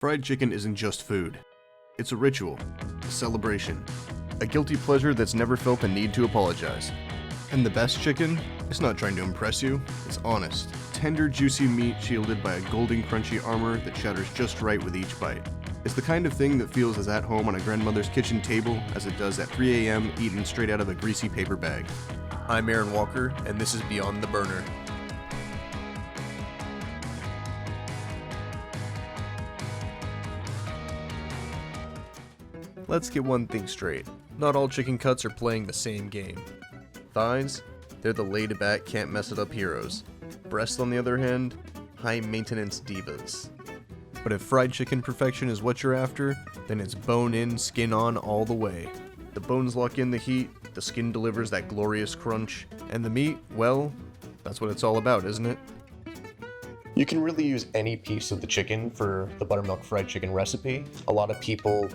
Fried chicken isn't just food. It's a ritual, a celebration, a guilty pleasure that's never felt the need to apologize. And the best chicken? It's not trying to impress you, it's honest. Tender, juicy meat shielded by a golden, crunchy armor that shatters just right with each bite. It's the kind of thing that feels as at home on a grandmother's kitchen table as it does at 3 a.m. eaten straight out of a greasy paper bag. I'm Aaron Walker, and this is Beyond the Burner. Let's get one thing straight. Not all chicken cuts are playing the same game. Thighs? They're the laid-back, can't-mess-it-up heroes. Breasts, on the other hand? High-maintenance divas. But if fried chicken perfection is what you're after, then it's bone-in, skin-on all the way. The bones lock in the heat, the skin delivers that glorious crunch, and the meat, well, that's what it's all about, isn't it? You can really use any piece of the chicken for the buttermilk fried chicken recipe. A lot of people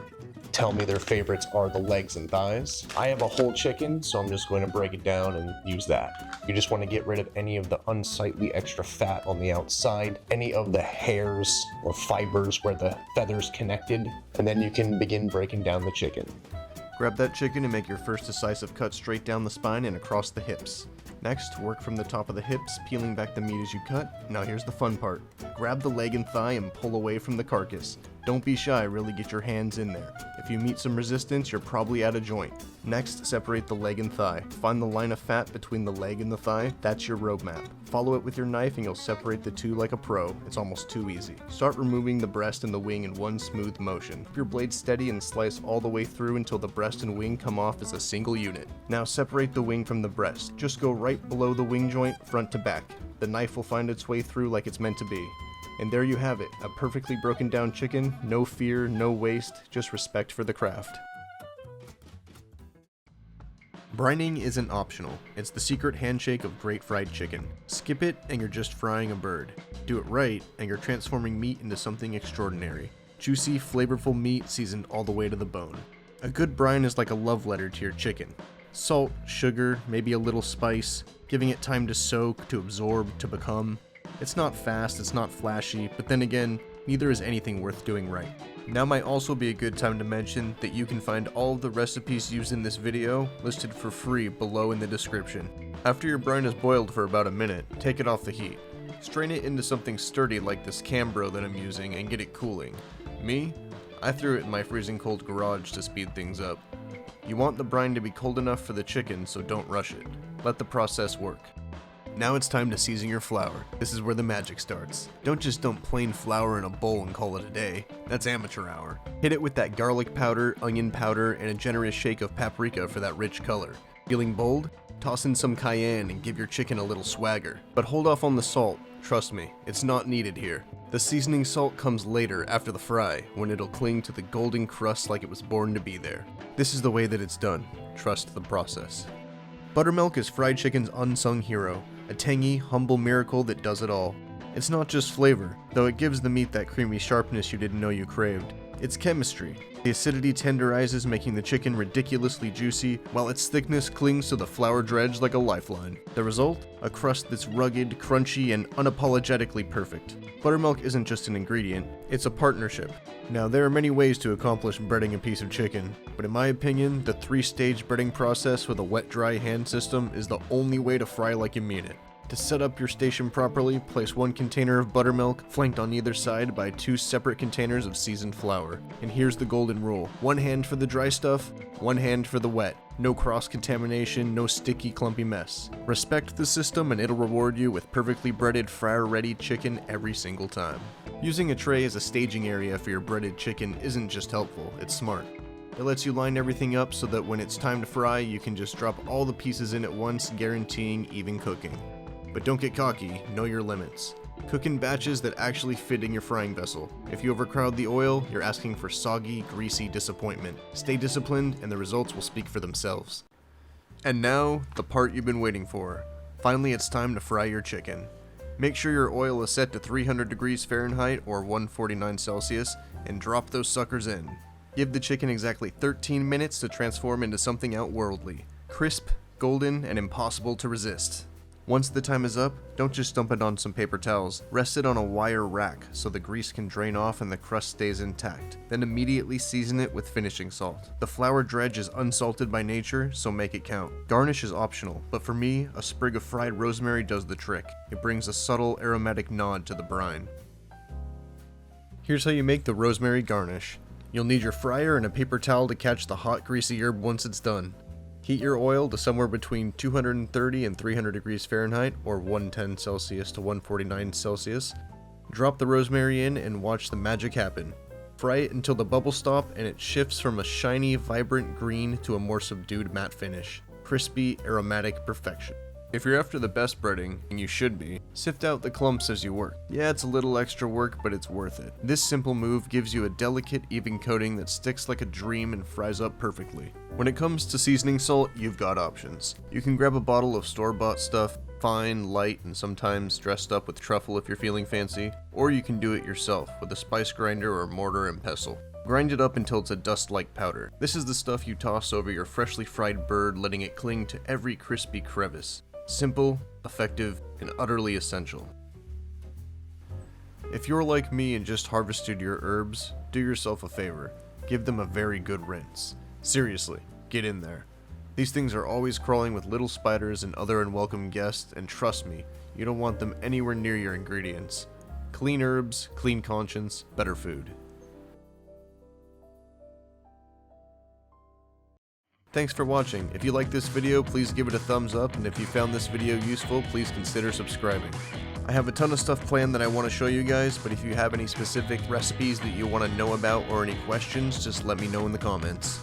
tell me their favorites are the legs and thighs. I have a whole chicken, so I'm just going to break it down and use that. You just want to get rid of any of the unsightly extra fat on the outside, any of the hairs or fibers where the feathers connected, and then you can begin breaking down the chicken. Grab that chicken and make your first decisive cut straight down the spine and across the hips. Next, work from the top of the hips, peeling back the meat as you cut. Now here's the fun part. Grab the leg and thigh and pull away from the carcass. Don't be shy, really get your hands in there. If you meet some resistance, you're probably at a joint. Next, separate the leg and thigh. Find the line of fat between the leg and the thigh. That's your roadmap. Follow it with your knife and you'll separate the two like a pro. It's almost too easy. Start removing the breast and the wing in one smooth motion. Keep your blade steady and slice all the way through until the breast and wing come off as a single unit. Now separate the wing from the breast. Just go right below the wing joint, front to back. The knife will find its way through like it's meant to be. And there you have it, a perfectly broken down chicken, no fear, no waste, just respect for the craft. Brining isn't optional, it's the secret handshake of great fried chicken. Skip it and you're just frying a bird. Do it right and you're transforming meat into something extraordinary. Juicy, flavorful meat seasoned all the way to the bone. A good brine is like a love letter to your chicken. Salt, sugar, maybe a little spice, giving it time to soak, to absorb, to become. It's not fast, it's not flashy, but then again, neither is anything worth doing right. Now might also be a good time to mention that you can find all of the recipes used in this video listed for free below in the description. After your brine is boiled for about a minute, take it off the heat. Strain it into something sturdy like this Cambro that I'm using and get it cooling. Me? I threw it in my freezing cold garage to speed things up. You want the brine to be cold enough for the chicken, so don't rush it. Let the process work. Now it's time to season your flour. This is where the magic starts. Don't just dump plain flour in a bowl and call it a day. That's amateur hour. Hit it with that garlic powder, onion powder, and a generous shake of paprika for that rich color. Feeling bold? Toss in some cayenne and give your chicken a little swagger. But hold off on the salt. Trust me, it's not needed here. The seasoning salt comes later after the fry, when it'll cling to the golden crust like it was born to be there. This is the way that it's done. Trust the process. Buttermilk is fried chicken's unsung hero. A tangy, humble miracle that does it all. It's not just flavor, though it gives the meat that creamy sharpness you didn't know you craved. It's chemistry. The acidity tenderizes, making the chicken ridiculously juicy, while its thickness clings to the flour dredge like a lifeline. The result? A crust that's rugged, crunchy, and unapologetically perfect. Buttermilk isn't just an ingredient, it's a partnership. Now, there are many ways to accomplish breading a piece of chicken, but in my opinion, the 3-stage breading process with a wet-dry hand system is the only way to fry like you mean it. To set up your station properly, place one container of buttermilk, flanked on either side by 2 separate containers of seasoned flour. And here's the golden rule. 1 hand for the dry stuff, 1 hand for the wet. No cross-contamination, no sticky, clumpy mess. Respect the system and it'll reward you with perfectly breaded, fryer-ready chicken every single time. Using a tray as a staging area for your breaded chicken isn't just helpful, it's smart. It lets you line everything up so that when it's time to fry, you can just drop all the pieces in at once, guaranteeing even cooking. But don't get cocky, know your limits. Cook in batches that actually fit in your frying vessel. If you overcrowd the oil, you're asking for soggy, greasy disappointment. Stay disciplined and the results will speak for themselves. And now, the part you've been waiting for. Finally, it's time to fry your chicken. Make sure your oil is set to 300 degrees Fahrenheit or 149 Celsius and drop those suckers in. Give the chicken exactly 13 minutes to transform into something outworldly. Crisp, golden, and impossible to resist. Once the thyme is up, don't just dump it on some paper towels. Rest it on a wire rack so the grease can drain off and the crust stays intact. Then immediately season it with finishing salt. The flour dredge is unsalted by nature, so make it count. Garnish is optional, but for me, a sprig of fried rosemary does the trick. It brings a subtle aromatic nod to the brine. Here's how you make the rosemary garnish. You'll need your fryer and a paper towel to catch the hot, greasy herb once it's done. Heat your oil to somewhere between 230 and 300 degrees Fahrenheit, or 110 Celsius to 149 Celsius. Drop the rosemary in and watch the magic happen. Fry it until the bubbles stop and it shifts from a shiny, vibrant green to a more subdued matte finish. Crispy, aromatic perfection. If you're after the best breading, and you should be, sift out the clumps as you work. Yeah, it's a little extra work, but it's worth it. This simple move gives you a delicate, even coating that sticks like a dream and fries up perfectly. When it comes to seasoning salt, you've got options. You can grab a bottle of store-bought stuff, fine, light, and sometimes dressed up with truffle if you're feeling fancy, or you can do it yourself with a spice grinder or mortar and pestle. Grind it up until it's a dust-like powder. This is the stuff you toss over your freshly fried bird, letting it cling to every crispy crevice. Simple, effective, and utterly essential. If you're like me and just harvested your herbs, do yourself a favor. Give them a very good rinse. Seriously, get in there. These things are always crawling with little spiders and other unwelcome guests, and trust me, you don't want them anywhere near your ingredients. Clean herbs, clean conscience, better food. Thanks for watching. If you like this video, please give it a thumbs up, and if you found this video useful, please consider subscribing. I have a ton of stuff planned that I want to show you guys, but if you have any specific recipes that you want to know about or any questions, just let me know in the comments.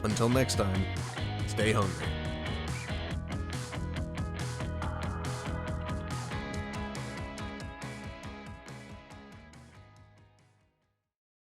Until next time, stay hungry.